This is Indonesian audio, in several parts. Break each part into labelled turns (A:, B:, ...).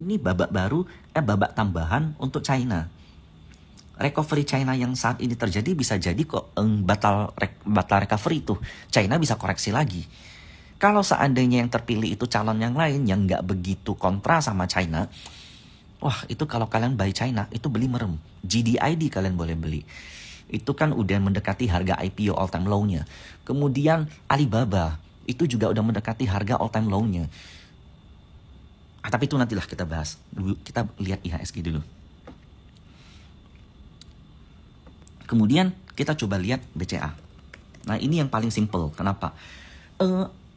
A: Ini babak tambahan untuk China. Recovery China yang saat ini terjadi bisa jadi kok batal recovery itu. China bisa koreksi lagi. Kalau seandainya yang terpilih itu calon yang lain yang nggak begitu kontra sama China, wah itu kalau kalian buy China itu beli merem. GDID kalian boleh beli. Itu kan udah mendekati harga IPO all time low-nya. Kemudian Alibaba itu juga udah mendekati harga all time low-nya. Tapi itu nantilah kita bahas. Kita lihat IHSG dulu. Kemudian kita coba lihat BCA. Nah ini yang paling simple. Kenapa?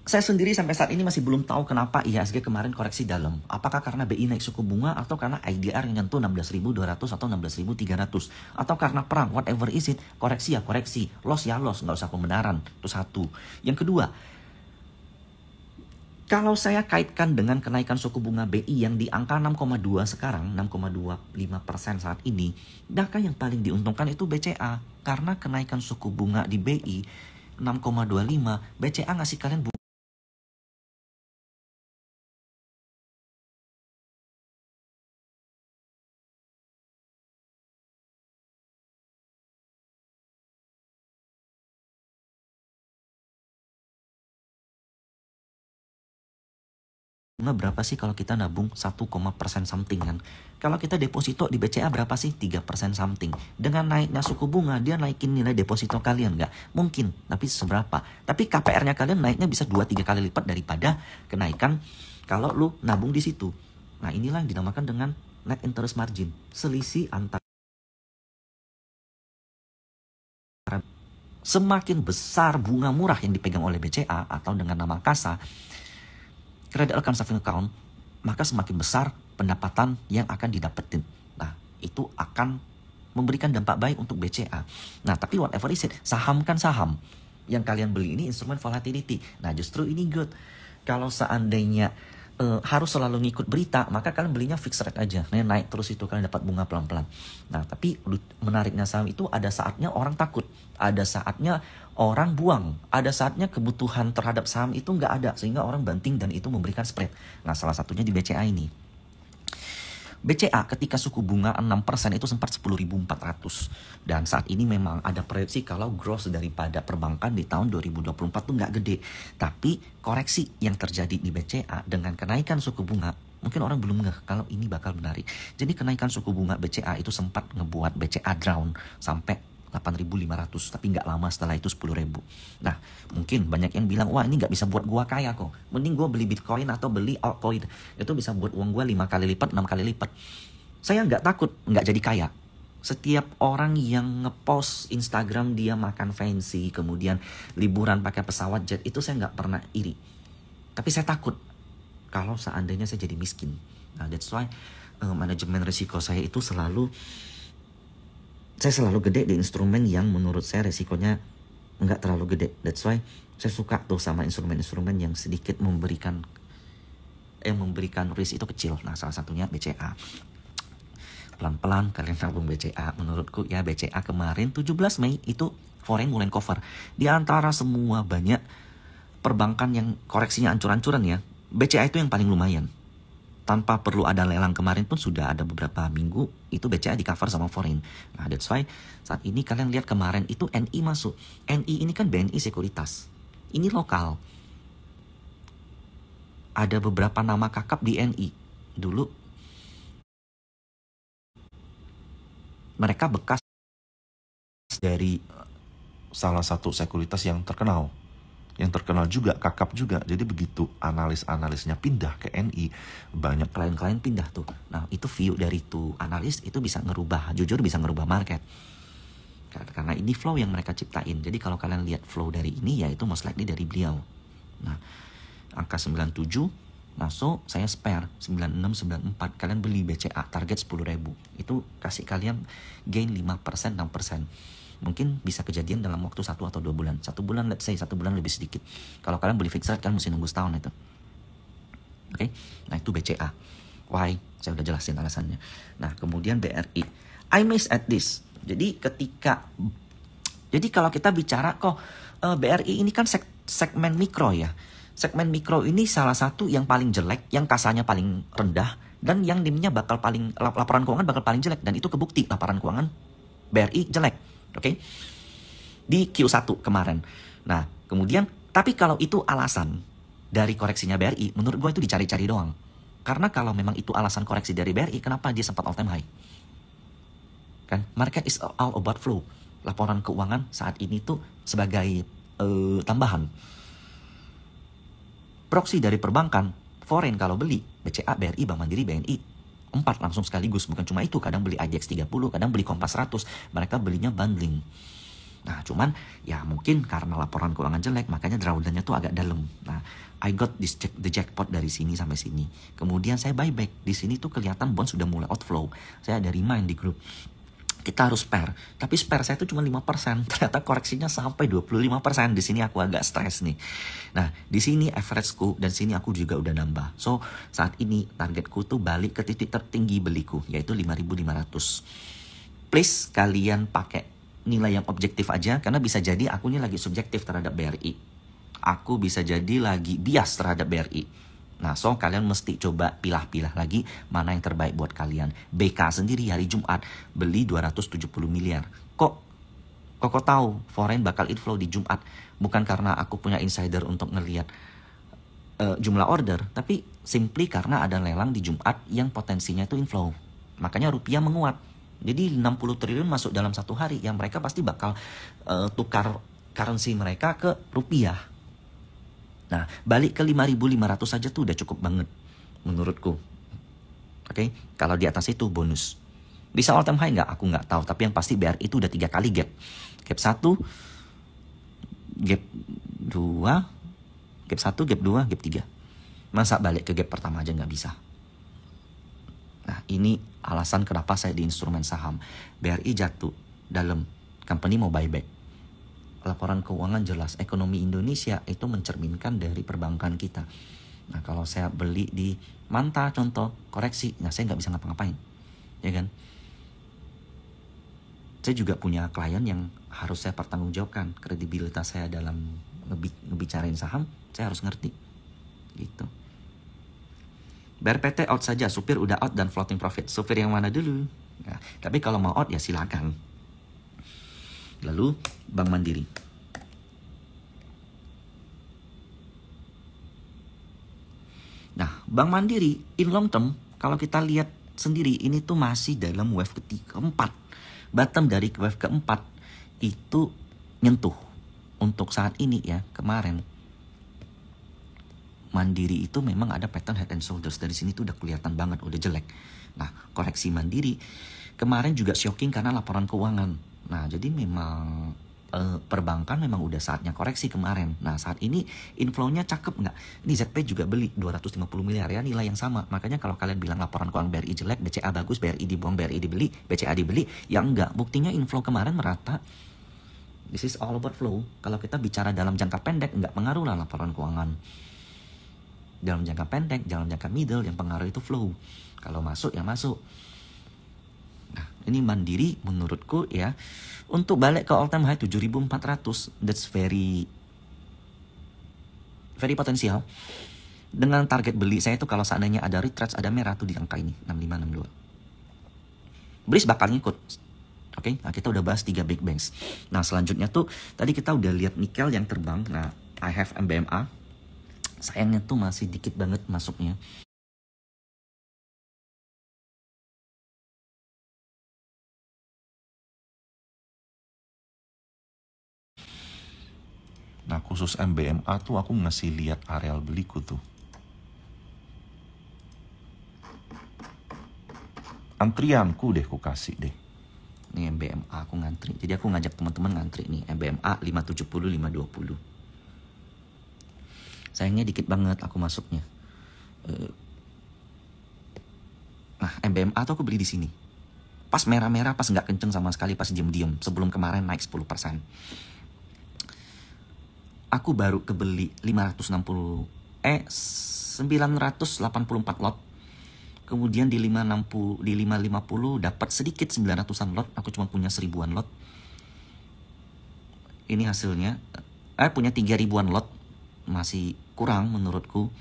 A: Saya sendiri sampai saat ini masih belum tahu kenapa IHSG kemarin koreksi dalam. Apakah karena BI naik suku bunga atau karena IDR yang nyentuh 16.200 atau 16.300. Atau karena perang, whatever is it. Koreksi ya koreksi, loss ya loss, nggak usah pembenaran. Itu satu. Yang kedua, kalau saya kaitkan dengan kenaikan suku bunga BI yang di angka 6,2 sekarang, 6,25% saat ini, maka yang paling diuntungkan itu BCA. Karena kenaikan suku bunga di BI 6,25, BCA ngasih kalian bunga berapa sih kalau kita nabung 1% something kan. Kalau kita deposito di BCA berapa sih? 3% something. Dengan naiknya suku bunga, dia naikin nilai deposito kalian nggak? Mungkin, tapi seberapa? Tapi KPR-nya kalian naiknya bisa 2-3 kali lipat daripada kenaikan kalau lu nabung di situ. Nah inilah yang dinamakan dengan net interest margin. Selisih antara semakin besar bunga murah yang dipegang oleh BCA atau dengan nama KASA, Credit Account Saving Account, maka semakin besar pendapatan yang akan didapetin. Nah, itu akan memberikan dampak baik untuk BCA. Nah, tapi whatever is it, saham kan saham. Yang kalian beli ini instrumen volatility. Nah, justru ini good. Kalau seandainya harus selalu ngikut berita, maka kalian belinya fixed rate aja. Nah, naik terus itu kalian dapat bunga pelan-pelan. Nah, tapi menariknya saham itu ada saatnya orang takut. Ada saatnya orang buang. Ada saatnya kebutuhan terhadap saham itu nggak ada. Sehingga orang banting dan itu memberikan spread. Nah, salah satunya di BCA ini. BCA ketika suku bunga 6% itu sempat 10.400. Dan saat ini memang ada proyeksi kalau growth daripada perbankan di tahun 2024 tuh nggak gede. Tapi koreksi yang terjadi di BCA dengan kenaikan suku bunga, mungkin orang belum ngeh kalau ini bakal menarik. Jadi kenaikan suku bunga BCA itu sempat ngebuat BCA down sampai 8.500, tapi nggak lama setelah itu 10.000. Nah, mungkin banyak yang bilang, wah ini nggak bisa buat gua kaya kok. Mending gua beli Bitcoin atau beli altcoin. Itu bisa buat uang gua 5 kali lipat, 6 kali lipat. Saya nggak takut nggak jadi kaya. Setiap orang yang ngepost Instagram dia makan fancy, kemudian liburan pakai pesawat jet, itu saya nggak pernah iri. Tapi saya takut kalau seandainya saya jadi miskin. Nah, that's why manajemen risiko saya itu selalu gede di instrumen yang menurut saya resikonya nggak terlalu gede. That's why saya suka tuh sama instrumen-instrumen yang sedikit memberikan risk itu kecil. Nah, salah satunya BCA. Pelan-pelan kalian nabung BCA. Menurutku ya BCA kemarin 17 Mei itu foreign mulai cover. Di antara semua banyak perbankan yang koreksinya ancur-ancuran ya, BCA itu yang paling lumayan. Tanpa perlu ada lelang kemarin pun sudah ada beberapa minggu itu BCA di cover sama foreign. Nah, that's why saat ini kalian lihat kemarin itu NI masuk. NI ini kan BNI Sekuritas. Ini lokal. Ada beberapa nama kakap di NI. Dulu mereka bekas dari salah satu sekuritas yang terkenal. Yang terkenal juga, kakap juga. Jadi begitu analis-analisnya pindah ke NI, banyak klien-klien pindah tuh. Nah, itu view dari tuh analis itu bisa ngerubah, jujur bisa ngerubah market. Karena ini flow yang mereka ciptain. Jadi kalau kalian lihat flow dari ini, ya itu most likely dari beliau. Nah, angka 97 masuk, saya spare 96, 94. Kalian beli BCA, target 10.000. Itu kasih kalian gain 5%, 6%. Mungkin bisa kejadian dalam waktu 1 atau 2 bulan. 1 bulan, let's say 1 bulan lebih sedikit. Kalau kalian beli fixed rate, kalian mesti nunggu setahun itu. Oke, nah itu BCA. Why? Saya udah jelasin alasannya. Nah, kemudian BRI. I miss at this. Jadi kalau kita bicara kok BRI ini kan segmen mikro ya. Segmen mikro ini salah satu yang paling jelek, yang kasanya paling rendah, dan yang NIM-nya bakal paling, laporan keuangan bakal paling jelek. Dan itu kebukti, laporan keuangan BRI jelek. Oke? Di Q1 kemarin. Nah, kemudian, tapi kalau itu alasan dari koreksinya BRI, menurut gue itu dicari-cari doang. Karena kalau memang itu alasan koreksi dari BRI, kenapa dia sempat all time high? Kan, market is all about flow. Laporan keuangan saat ini tuh sebagai tambahan. Proksi dari perbankan, foreign kalau beli, BCA, BRI, Bank Mandiri, BNI, 4 langsung sekaligus. Bukan cuma itu, kadang beli IDX 30, kadang beli Kompas 100. Mereka belinya bundling. Nah, cuman ya mungkin karena laporan keuangan jelek, makanya drawdownnya tuh agak dalam. Nah, I got the jackpot dari sini sampai sini. Kemudian saya buyback. Di sini tuh kelihatan bond sudah mulai outflow. Saya ada remind di grup. Kita harus spare. Tapi spare saya itu cuma 5%. Ternyata koreksinya sampai 25%. Di sini aku agak stres nih. Nah, di sini averageku dan sini aku juga udah nambah. So, saat ini targetku tuh balik ke titik tertinggi beliku, yaitu 5.500. Please kalian pakai nilai yang objektif aja, karena bisa jadi aku ini lagi subjektif terhadap BRI. Aku bisa jadi lagi bias terhadap BRI. Nah, so kalian mesti coba pilah-pilah lagi mana yang terbaik buat kalian. BK sendiri hari Jumat beli 270 miliar. Kok tahu foreign bakal inflow di Jumat? Bukan karena aku punya insider untuk ngelihat jumlah order, tapi simply karena ada lelang di Jumat yang potensinya itu inflow. Makanya rupiah menguat. Jadi 60 triliun masuk dalam satu hari, yang mereka pasti bakal tukar currency mereka ke rupiah. Nah, balik ke 5.500 saja tuh udah cukup banget menurutku. Oke, kalau di atas itu bonus. Bisa all time high nggak? Aku nggak tahu. Tapi yang pasti BRI itu udah 3 kali gap. Gap 1, gap 2, gap 1, gap 2, gap 3. Masa balik ke gap pertama aja nggak bisa? Nah, ini alasan kenapa saya di instrumen saham. BRI jatuh dalam, company mau buyback. Laporan keuangan jelas, ekonomi Indonesia itu mencerminkan dari perbankan kita. Nah, kalau saya beli di Manta contoh, koreksi, nah saya nggak bisa ngapa-ngapain, ya kan? Saya juga punya klien yang harus saya pertanggungjawabkan. Kredibilitas saya dalam ngebicarain saham, saya harus ngerti, gitu. BRPT out saja, supir udah out dan floating profit. Supir yang mana dulu? Nah, tapi kalau mau out ya silakan. Lalu Bank Mandiri. Nah, Bank Mandiri in long term, kalau kita lihat sendiri, ini tuh masih dalam wave keempat. Bottom dari wave keempat itu nyentuh. Untuk saat ini ya, kemarin Mandiri itu memang ada pattern head and shoulders. Dari sini tuh udah kelihatan banget, udah jelek. Nah, koreksi Mandiri kemarin juga shocking karena laporan keuangan. Nah, jadi memang perbankan memang udah saatnya koreksi kemarin. Nah, saat ini inflow-nya cakep nggak? Ini ZP juga beli 250 miliar ya, nilai yang sama. Makanya kalau kalian bilang laporan keuangan BRI jelek, BCA bagus, BRI dibuang, BRI dibeli, BCA dibeli, ya enggak. Buktinya inflow kemarin merata. This is all about flow. Kalau kita bicara dalam jangka pendek, nggak pengaruh lah laporan keuangan. Dalam jangka pendek, dalam jangka middle, yang pengaruh itu flow. Kalau masuk, ya masuk. Nah, ini Mandiri menurutku ya, untuk balik ke all time high 7.400, that's very potensial. Dengan target beli saya itu kalau seandainya ada retrace, ada merah tuh di angka ini, 6562. Bris bakal ngikut. Oke, nah kita udah bahas 3 big banks. Nah, selanjutnya tuh tadi kita udah lihat nikel yang terbang. Nah, I have MBMA. Sayangnya tuh masih dikit banget masuknya.
B: Nah, khusus MBMA tuh aku ngasih lihat areal beliku tuh. Antrianku deh ku kasih deh.
A: Nih MBMA aku ngantri. Jadi aku ngajak teman-teman ngantri nih. MBMA 570, 520. Sayangnya dikit banget aku masuknya. Nah, MBMA tuh aku beli di sini. Pas merah-merah, pas nggak kenceng sama sekali, pas diem-diem. Sebelum kemarin naik 10%. Aku baru kebeli 984 lot. Kemudian di 550 dapat sedikit 900-an lot. Aku cuma punya 1000-an lot. Ini hasilnya. Punya 3000-an lot. Masih kurang menurutku.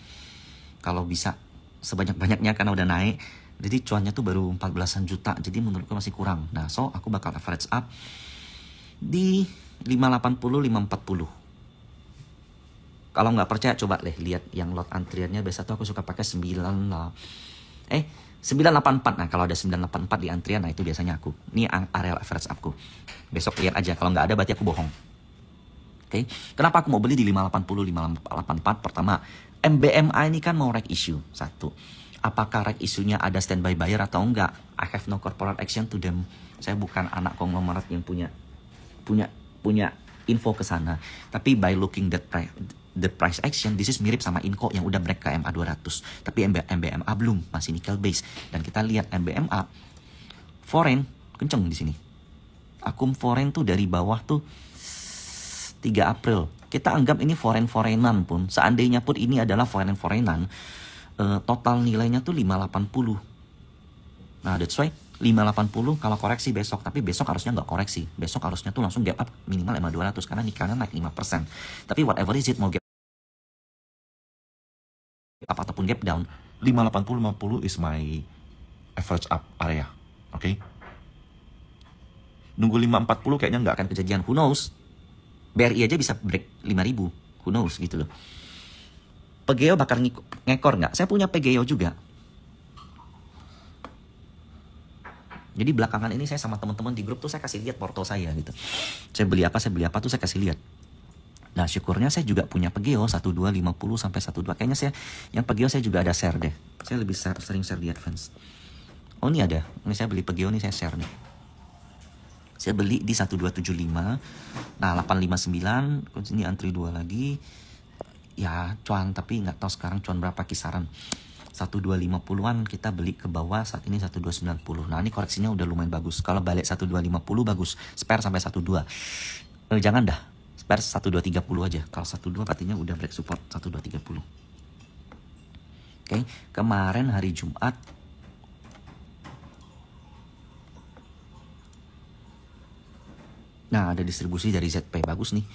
A: Kalau bisa sebanyak-banyaknya karena udah naik. Jadi cuannya tuh baru 14-an juta. Jadi menurutku masih kurang. Nah, so aku bakal average up di 580, 540. Kalau nggak percaya coba deh lihat yang lot antriannya. Biasa tuh aku suka pakai 984. Nah, kalau ada 984 di antrian, nah itu biasanya aku. Ini area average upku. Besok lihat aja. Kalau nggak ada berarti aku bohong. Oke. Kenapa aku mau beli di 580, 584? Pertama, MBMA ini kan mau reg issue. Satu. Apakah reg isunya ada standby buyer atau enggak? I have no corporate action to them. Saya bukan anak konglomerat yang punya info ke sana. Tapi by looking the price action, this is mirip sama Inco yang udah break ke MA 200. Tapi MBMA belum, masih nickel base. Dan kita lihat MBMA foreign kenceng di sini. Akum foreign tuh dari bawah tuh 3 April. Kita anggap ini foreign-foreignan pun. Seandainya pun ini adalah foreign-foreignan, total nilainya tuh 580. Nah, that's why 580 kalau koreksi besok. Tapi besok harusnya nggak koreksi. Besok harusnya tuh langsung gap up minimal 5.200 karena nikelnya naik 5%. Tapi whatever is it, mau gap up ataupun gap down,
B: 580-50 is my average up area. Oke? Nunggu 540 kayaknya nggak
A: akan kejadian. Who knows? BRI aja bisa break 5.000. Who knows gitu loh. Pegeo bakal ngekor nggak? Saya punya Pegeo juga. Jadi belakangan ini saya sama teman-teman di grup tuh saya kasih lihat porto saya gitu. Saya beli apa tuh saya kasih lihat. Nah, syukurnya saya juga punya Pegeo 1250 sampai 12. Kayaknya saya yang Pegeo saya juga ada share deh. Saya lebih sering share di Advance. Oh, ini ada. Ini saya beli Pegeo nih, saya share nih. Saya beli di 1275. Nah, 859, ini antri 2 lagi. Ya, cuan, tapi nggak tahu sekarang cuan berapa kisaran. 1250-an kita beli ke bawah, saat ini 1290. Nah, ini koreksinya udah lumayan bagus. Kalau balik 1250 bagus. Spare sampai 12. Jangan dah. Spare 1230 aja. Kalau 12 artinya udah break support 1230. Oke, kemarin hari Jumat nah, ada distribusi dari ZP, bagus nih.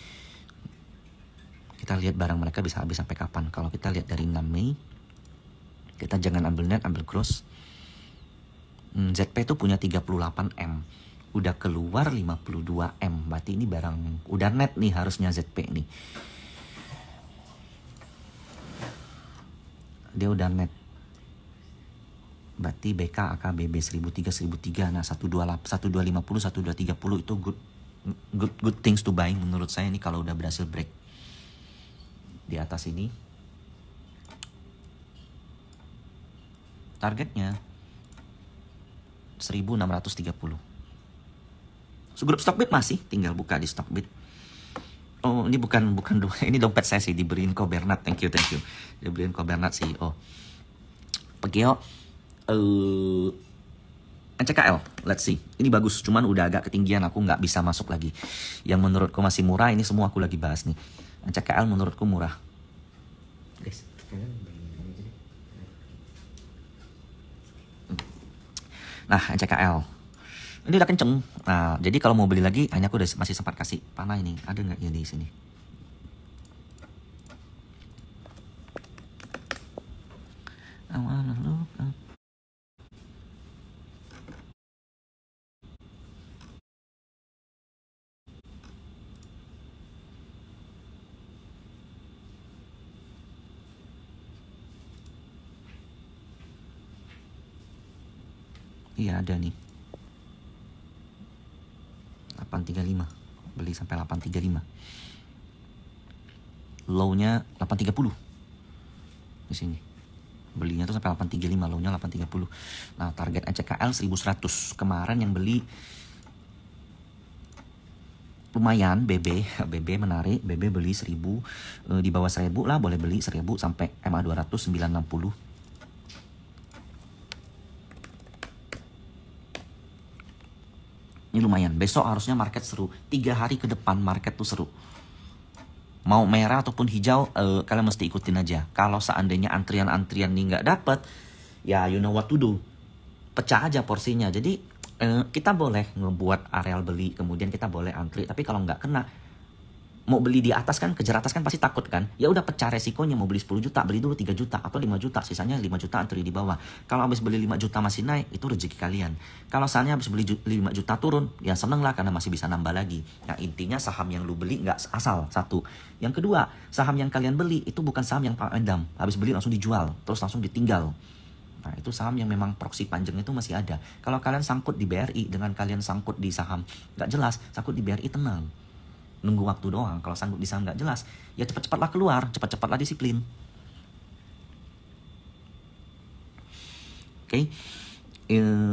A: Kita lihat barang mereka bisa habis sampai kapan. Kalau kita lihat dari 6 Mei, kita jangan ambil net, ambil gross. ZP itu punya 38M. Udah keluar 52M. Berarti ini barang udah net nih harusnya ZP nih. Dia udah net. Berarti BK, AKBB 1003, 1003. Nah, 1250, 1230 itu good things to buy menurut saya ini kalau udah berhasil break di atas ini. Targetnya 1630. So, grup Stockbit masih tinggal buka di Stockbit. Oh, ini bukan ini dompet saya sih, diberiin Ko Bernard. Thank you. Diberiin Ko Bernard CEO. Pegeo NCKL, let's see. Ini bagus, cuman udah agak ketinggian, aku nggak bisa masuk lagi. Yang menurutku masih murah, ini semua aku lagi bahas nih. NCKL menurutku murah. Guys, nah, NCKL. Ini udah kenceng. Nah, jadi kalau mau beli lagi, hanya aku udah masih sempat kasih panah ini. Ada nggak ya di sini? Iya, ada nih. 835. Beli sampai 835. Low-nya 830. Di sini. Belinya tuh sampai 835, low-nya 830. Nah, target NCKL 1100. Kemarin yang beli lumayan, BB menarik. BB beli 1000, di bawah 1000 lah, boleh beli 1000 sampai MA 200 960. Ini lumayan. Besok harusnya market seru. 3 hari ke depan market tuh seru. Mau merah ataupun hijau, kalian mesti ikutin aja. Kalau seandainya antrian-antrian nih nggak dapet, ya you know what to do. Pecah aja porsinya. Jadi kita boleh ngebuat areal beli, kemudian kita boleh antri. Tapi kalau nggak kena, mau beli di atas kan, kejar atas kan pasti takut kan. Ya udah pecah resikonya, mau beli 10 juta, beli dulu 3 juta atau 5 juta, sisanya 5 juta antri di bawah. Kalau habis beli 5 juta masih naik, itu rezeki kalian. Kalau misalnya habis beli 5 juta turun, ya seneng lah karena masih bisa nambah lagi. Nah intinya saham yang lu beli nggak asal, satu. Yang kedua, saham yang kalian beli itu bukan saham yang pendam, habis beli langsung dijual, terus langsung ditinggal. Nah itu saham yang memang proksi panjang itu masih ada. Kalau kalian sangkut di BRI dengan kalian sangkut di saham nggak jelas, sangkut di BRI tenang. Nunggu waktu doang. Kalau sanggup di saham nggak jelas, ya cepat-cepatlah keluar, cepat-cepatlah disiplin. Oke.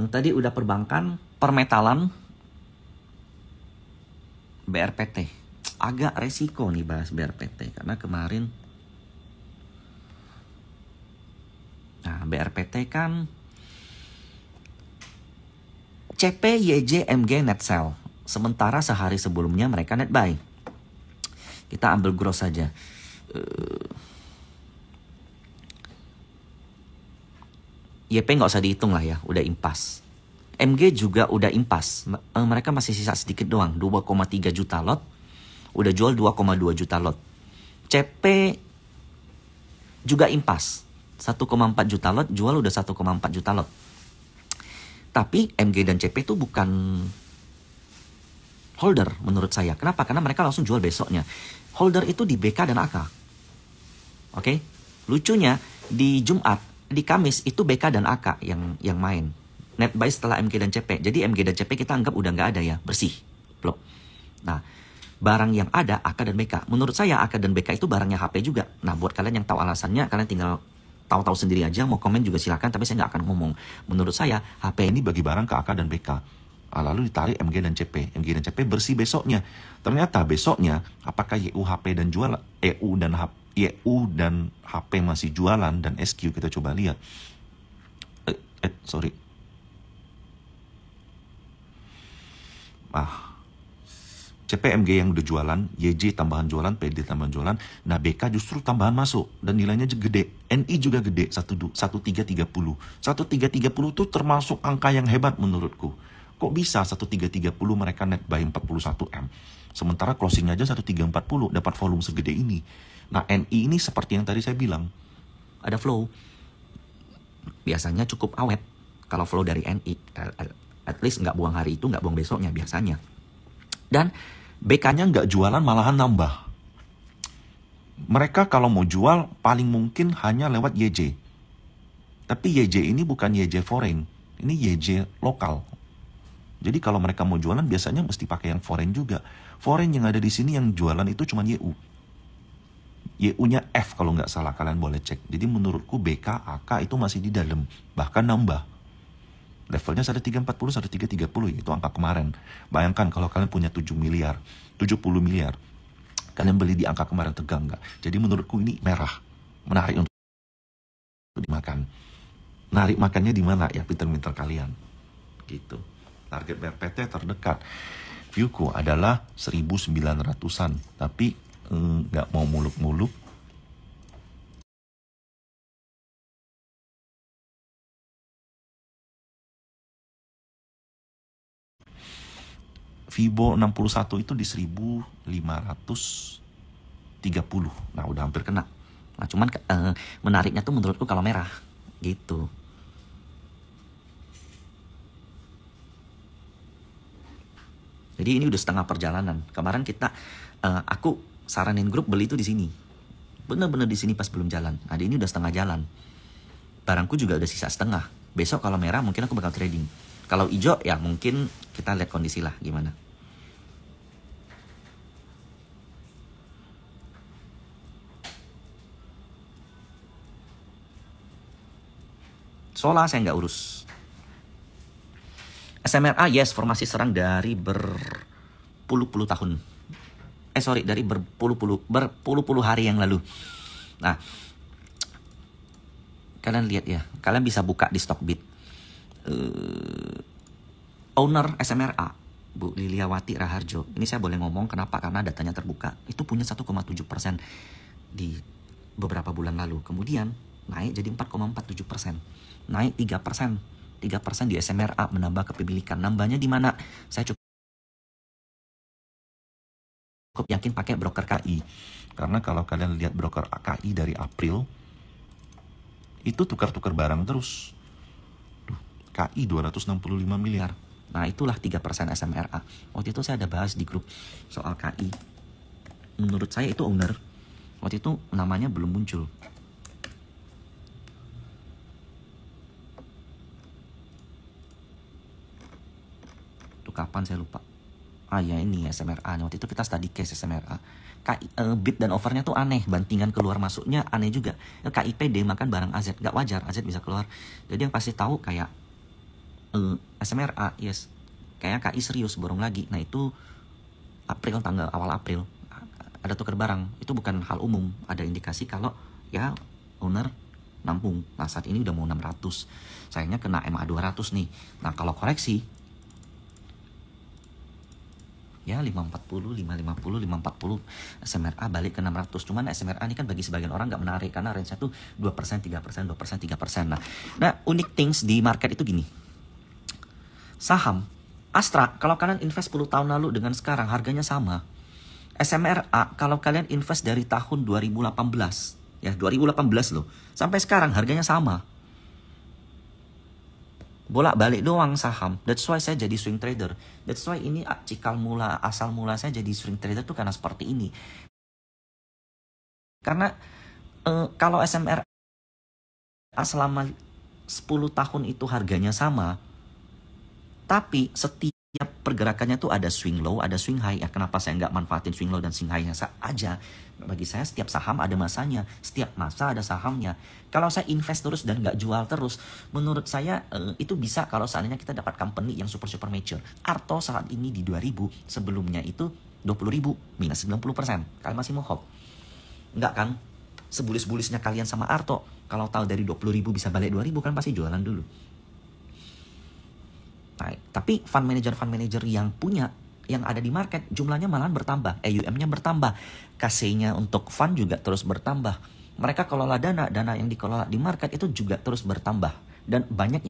A: Tadi udah perbankan, permetalan, BRPT. Agak resiko nih bahas BRPT karena kemarin BRPT kan CP, YJ, MG net sell. Sementara sehari sebelumnya mereka net buy. Kita ambil gross saja. YP nggak usah dihitung lah ya, udah impas. MG juga udah impas. Mereka masih sisa sedikit doang, 2,3 juta lot. Udah jual 2,2 juta lot. CP juga impas. 1,4 juta lot, jual udah 1,4 juta lot. Tapi MG dan CP itu bukan holder menurut saya. Kenapa? Karena mereka langsung jual besoknya. Holder itu di BK dan AK. Oke? Lucunya di Jumat, di Kamis itu BK dan AK yang main. Net buy setelah MG dan CP. Jadi MG dan CP kita anggap udah nggak ada ya, bersih. Blok. Nah, barang yang ada AK dan BK. Menurut saya AK dan BK itu barangnya HP juga. Nah, buat kalian yang tahu alasannya, kalian tinggal tahu-tahu sendiri aja. Mau komen juga silakan, tapi saya nggak akan ngomong. Menurut saya HP ini bagi barang ke AK dan BK. Lalu ditarik MG dan CP. MG dan CP bersih besoknya. Ternyata besoknya apakah YU HP dan jual YU dan HP masih jualan dan SQ kita coba lihat. Sorry. CPMG yang udah jualan, YJ tambahan jualan, PD tambahan jualan, nah BK justru tambahan masuk dan nilainya gede. NI juga gede, 1330. 1330 tuh termasuk angka yang hebat menurutku. Kok bisa 1330 mereka net buy 41M? Sementara closingnya aja 1340 dapat volume segede ini. Nah NI ini seperti yang tadi saya bilang, ada flow. Biasanya cukup awet kalau flow dari NI. At least nggak buang hari itu, nggak buang besoknya biasanya. Dan BK-nya nggak jualan, malahan nambah. Mereka kalau mau jual paling mungkin hanya lewat YJ. Tapi YJ ini bukan YJ foreign, ini YJ lokal. Jadi kalau mereka mau jualan biasanya mesti pakai yang foreign juga. Foreign yang ada di sini yang jualan itu cuma YU. YU-nya F kalau nggak salah, kalian boleh cek. Jadi menurutku BK, AK itu masih di dalam, bahkan nambah. Levelnya 1340, 1330, itu angka kemarin. Bayangkan kalau kalian punya 7 miliar, 70 miliar. Kalian beli di angka kemarin, tegang nggak? Jadi menurutku ini merah. Menarik untuk dimakan. Narik makannya di mana ya, pinter-pinter kalian. Gitu. Target BRPT terdekat viewku adalah 1900-an. Tapi nggak mau muluk-muluk. Fibo 61 itu di 1530. Nah udah hampir kena. Nah cuman menariknya tuh menurutku kalau merah gitu. Jadi ini udah setengah perjalanan. Kemarin aku saranin grup beli itu di sini. Bener-bener di sini pas belum jalan. Nah ini udah setengah jalan. Barangku juga udah sisa setengah. Besok kalau merah mungkin aku bakal trading. Kalau hijau ya mungkin kita lihat kondisi lah gimana. Sola saya nggak urus. SMRA yes, formasi serang dari berpuluh-puluh tahun. Dari berpuluh-puluh hari yang lalu. Nah, kalian lihat ya, kalian bisa buka di Stockbit. Owner SMRA, Bu Liliawati Raharjo. Ini saya boleh ngomong kenapa? Karena datanya terbuka. Itu punya 1,7% di beberapa bulan lalu. Kemudian naik jadi 4,47%. Naik 3%. 3% di SMRA menambah kepemilikan. Nambahnya di mana? Saya cukup cukup yakin pakai broker KI.
B: Karena kalau kalian lihat broker KI dari April, itu tukar-tukar barang terus. Duh, KI 265 miliar.
A: Nah itulah 3% SMRA. Waktu itu saya ada bahas di grup soal KI. Menurut saya itu owner. Waktu itu namanya belum muncul. Itu kapan saya lupa. Ah ya ini SMRA. Waktu itu kita study case SMRA. Bid dan overnya tuh aneh. Bantingan keluar masuknya aneh juga. KIPD makan barang AZ. Gak wajar AZ bisa keluar. Jadi yang pasti tahu kayak SMRA, yes. Kayak KI serius borong lagi. Nah itu April, tanggal awal April. Ada tukar barang. Itu bukan hal umum. Ada indikasi kalau ya owner nampung. Nah saat ini udah mau 600. Sayangnya kena MA 200 nih. Nah kalau koreksi ya 540, 550, 540 SMRA balik ke 600. Cuman SMRA ini kan bagi sebagian orang nggak menarik karena range-nya tuh 2%, 3%, 2%, 3%. Nah unique things di market itu gini. Saham Astra kalau kalian invest 10 tahun lalu dengan sekarang harganya sama. SMRA kalau kalian invest dari tahun 2018 ya 2018 loh sampai sekarang harganya sama. Bolak-balik doang saham. That's why saya jadi swing trader. That's why ini asal mula saya jadi swing trader tuh karena seperti ini. Karena kalau SMRA selama 10 tahun itu harganya sama, tapi setiap pergerakannya tuh ada swing low, ada swing high. Ya kenapa saya nggak manfaatin swing low dan swing high-nya aja? Bagi saya setiap saham ada masanya, setiap masa ada sahamnya. Kalau saya invest terus dan nggak jual terus, menurut saya itu bisa kalau seandainya kita dapat company yang super mature. Arto saat ini di 2000, sebelumnya itu 20.000 minus 90%. Kalian masih mau hold? Nggak kan? Sebulis-bulisnya kalian sama Arto, kalau tahu dari 20.000 bisa balik 2.000 kan pasti jualan dulu. Nah, tapi fund manager yang punya, yang ada di market jumlahnya malahan bertambah, AUM-nya bertambah, KC-nya untuk fund juga terus bertambah. Mereka kelola dana yang dikelola di market itu juga terus bertambah dan banyak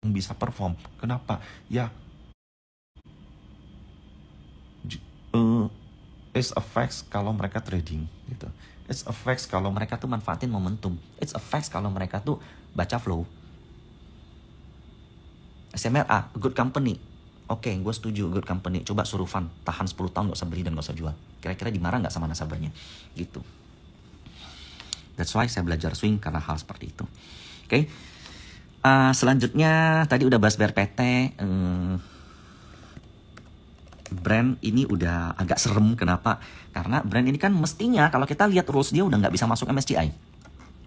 B: yang bisa perform. Kenapa? Ya, it's a fact kalau mereka trading gitu. It's a fact kalau
A: mereka tuh manfaatin momentum. It's a fact kalau mereka tuh baca flow. SMRA, good company. Oke, gue setuju, good company. Coba suruh fund, tahan 10 tahun gak usah beli dan gak usah jual. Kira-kira dimarah gak sama nasabahnya? Gitu. That's why saya belajar swing karena hal seperti itu. Oke. Selanjutnya, tadi udah bahas BRPT. Brand ini udah agak serem. Kenapa? Karena brand ini kan mestinya kalau kita lihat rules dia udah gak bisa masuk MSCI.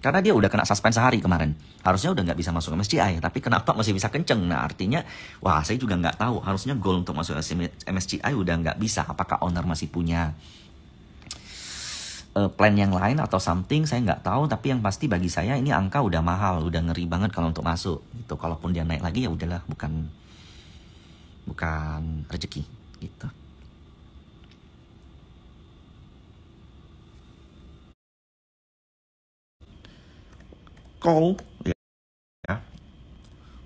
A: Karena dia udah kena suspend sehari kemarin. Harusnya udah nggak bisa masuk MSCI. Tapi kenapa masih bisa kenceng? Nah artinya, wah saya juga nggak tahu. Harusnya goal untuk masuk MSCI udah nggak bisa. Apakah owner masih punya plan yang lain atau something? Saya nggak tahu. Tapi yang pasti bagi saya ini angka udah mahal. Udah ngeri banget kalau untuk masuk. Gitu. Kalaupun dia naik lagi ya udahlah. Bukan rezeki. Gitu.
B: call ya.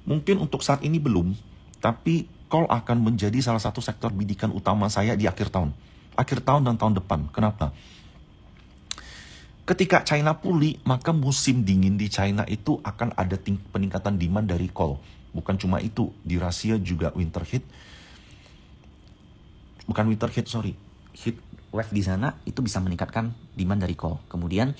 B: Mungkin untuk saat ini belum, tapi call akan menjadi salah satu sektor bidikan utama saya di akhir tahun dan tahun depan. Kenapa? Ketika China pulih, maka musim dingin di China itu akan ada peningkatan demand dari call. Bukan cuma itu, di Rusia juga
A: heat wave di sana itu bisa meningkatkan demand dari call. Kemudian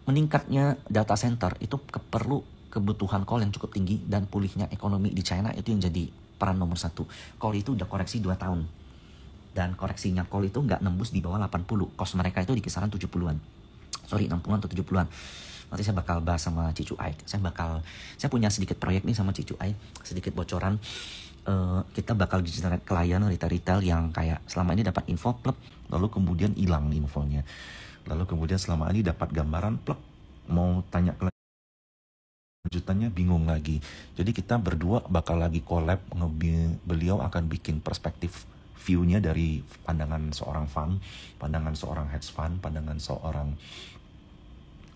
A: meningkatnya data center itu perlu kebutuhan call yang cukup tinggi dan pulihnya ekonomi di China itu yang jadi peran nomor 1. Call itu udah koreksi 2 tahun. Dan koreksinya call itu nggak nembus di bawah 80. Cost mereka itu di kisaran 70-an. 60-an atau 70-an. Nanti saya bakal bahas sama Cicu Ai. Saya punya sedikit proyek nih sama Cicu Ai. Sedikit bocoran. Kita bakal generate klien retail yang kayak selama ini dapat info plek, lalu kemudian hilang infonya. Lalu kemudian selama ini dapat gambaran plek, mau tanya kelanjutannya bingung lagi. Jadi kita berdua bakal lagi collab, beliau akan bikin perspektif view-nya dari pandangan seorang fund, pandangan seorang hedge fund, pandangan seorang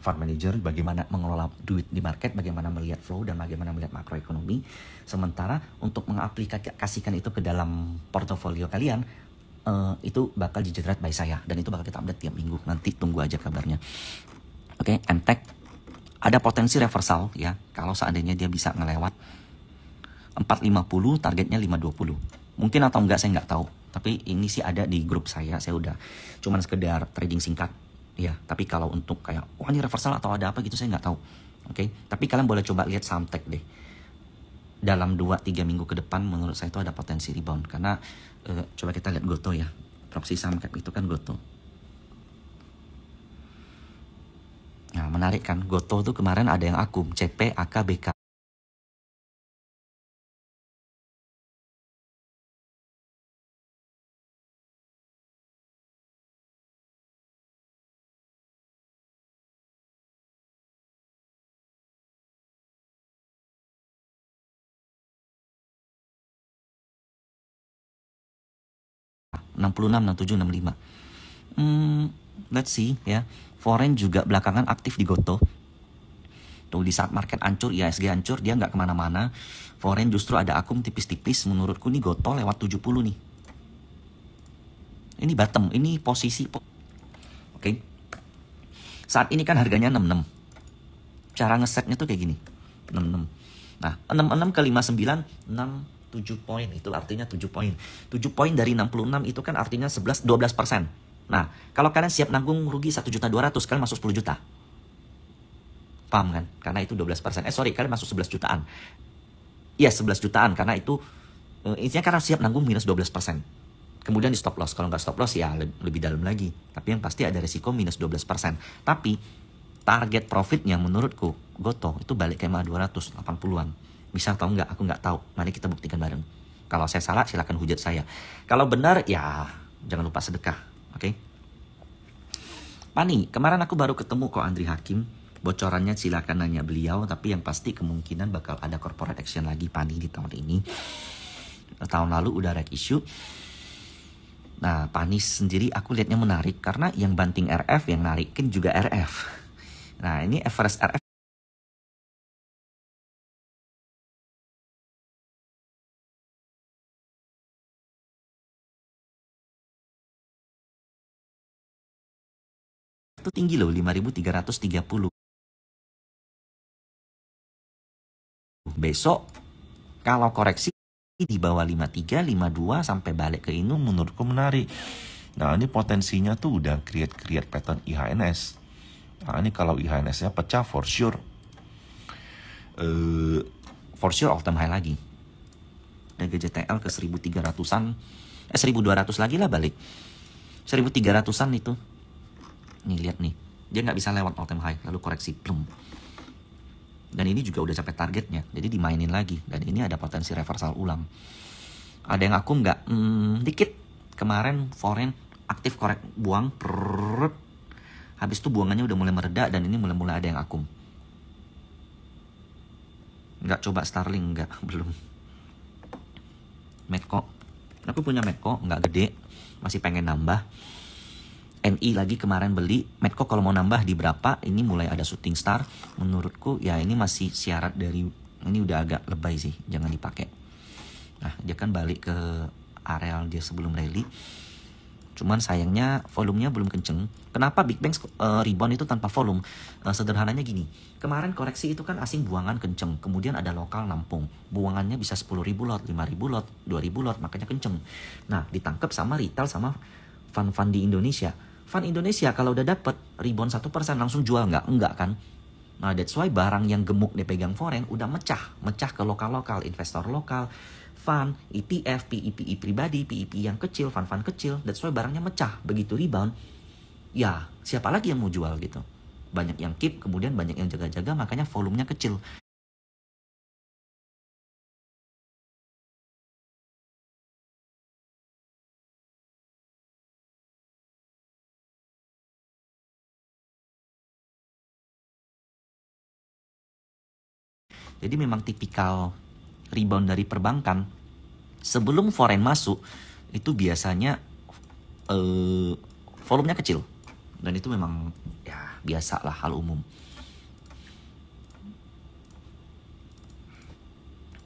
A: fund manager, bagaimana mengelola duit di market, bagaimana melihat flow dan bagaimana melihat makroekonomi. Sementara untuk mengaplikasikan itu ke dalam portofolio kalian, itu bakal di-generate by saya dan itu bakal kita update tiap minggu. Nanti tunggu aja kabarnya. Oke, MTech ada potensi reversal ya kalau seandainya dia bisa ngelewat 450, targetnya 520. Mungkin atau enggak saya nggak tahu. Tapi ini sih ada di grup saya udah cuman sekedar trading singkat ya. Tapi kalau untuk kayak wah ini reversal atau ada apa gitu saya nggak tahu. Oke, tapi kalian boleh coba lihat saham tech deh. Dalam 2-3 minggu ke depan menurut saya itu ada potensi rebound. Karena coba kita lihat Goto ya. Proxy saham cap itu kan Goto. Nah menarik kan. Goto tuh kemarin ada yang akum. CP, AK, BK. ...66, 67, 65. Let's see ya. Foreign juga belakangan aktif di Goto. Tuh di saat market hancur, IHSG hancur, dia nggak kemana-mana. Foreign justru ada akum tipis-tipis. Menurutku nih Goto lewat 70 nih. Ini bottom, ini posisi. Oke. Saat ini kan harganya 66. Cara ngesetnya tuh kayak gini. 66. Nah, 66 ke 59, 7 poin, itu artinya 7 poin. 7 poin dari 66 itu kan artinya 12%. Nah, kalau kalian siap nanggung rugi 1.200.000, kalian masuk 10 juta. Paham kan? Karena itu 12%. Kalian masuk 11 jutaan. Iya, 11 jutaan karena itu intinya karena siap nanggung minus 12%. Kemudian di stop loss. Kalau nggak stop loss ya lebih dalam lagi. Tapi yang pasti ada resiko minus 12%. Tapi target profitnya menurutku Goto itu balik ke MA 280-an. Bisa atau enggak, aku nggak tahu. Mari kita buktikan bareng. Kalau saya salah, silakan hujat saya. Kalau benar, ya jangan lupa sedekah. Oke? Pani, kemarin aku baru ketemu kok Andri Hakim. Bocorannya silakan nanya beliau. Tapi yang pasti kemungkinan bakal ada corporate action lagi Pani di tahun ini. Tahun lalu udah reg issue. Nah, Pani sendiri aku lihatnya menarik. Karena yang banting RF, yang narikin juga RF. Nah, ini average RF. Itu tinggi loh, 5.330. Besok kalau koreksi di bawah 53, 52 sampai balik ke ini
B: Menurutku menarik. Nah ini potensinya tuh udah create pattern IHNS. Nah ini kalau IHNS-nya pecah for sure.
A: for sure all time high lagi. GJTL ke 1300-an, 1200 lagi lah balik. 1300-an itu. Nih lihat nih, dia nggak bisa lewat all time high, lalu koreksi plum. Dan ini juga udah capai targetnya, jadi dimainin lagi. Dan ini ada potensi reversal ulang. Ada yang akum nggak? Dikit. Kemarin foreign aktif korek buang, habis itu buangannya udah mulai mereda dan ini mulai ada yang akum. Nggak coba Starling, nggak, belum. Medco, aku punya Medco, nggak gede, masih pengen nambah. NI lagi kemarin beli. Medco kalau mau nambah di berapa, ini mulai ada shooting star. Menurutku ya ini masih syarat dari, ini udah agak lebay sih, jangan dipakai. Nah dia kan balik ke areal dia sebelum rally. Cuman sayangnya volumenya belum kenceng. Kenapa Big Bang rebound itu tanpa volume? Sederhananya gini, kemarin koreksi itu kan asing buangan kenceng, kemudian ada lokal nampung. Buangannya bisa 10.000 lot, 5.000 lot, 2.000 lot, makanya kenceng. Nah ditangkap sama retail sama fund-fund di Indonesia. Fund Indonesia kalau udah dapet rebound 1% langsung jual nggak? Enggak kan? Nah that's why barang yang gemuk dipegang foreign udah mecah ke lokal-lokal, investor lokal, fund, ETF, PEPI pribadi, PEPI yang kecil, fund-fund kecil. That's why barangnya mecah. Begitu rebound, ya siapa lagi yang mau jual gitu? Banyak yang keep, kemudian banyak yang jaga-jaga, makanya volumenya kecil. Jadi memang tipikal rebound dari perbankan. Sebelum foreign masuk, itu biasanya volumenya kecil. Dan itu memang ya biasa lah, hal umum.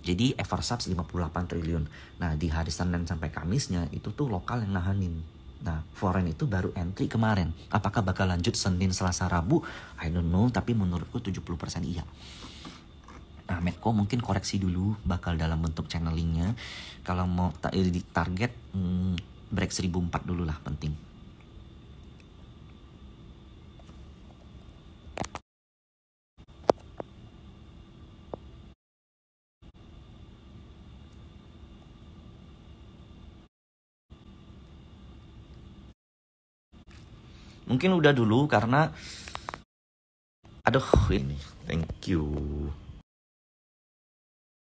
A: Jadi Eversubs 58 triliun. Nah di hari Senin sampai Kamisnya itu tuh lokal yang nahanin. Nah foreign itu baru entry kemarin. Apakah bakal lanjut Senin, Selasa, Rabu? I don't know, tapi menurutku 70% iya. Nah Medco mungkin koreksi dulu, bakal dalam bentuk channelingnya. Kalau mau di target break 1004 dulu lah, penting. Mungkin udah dulu karena aduh ini thank you.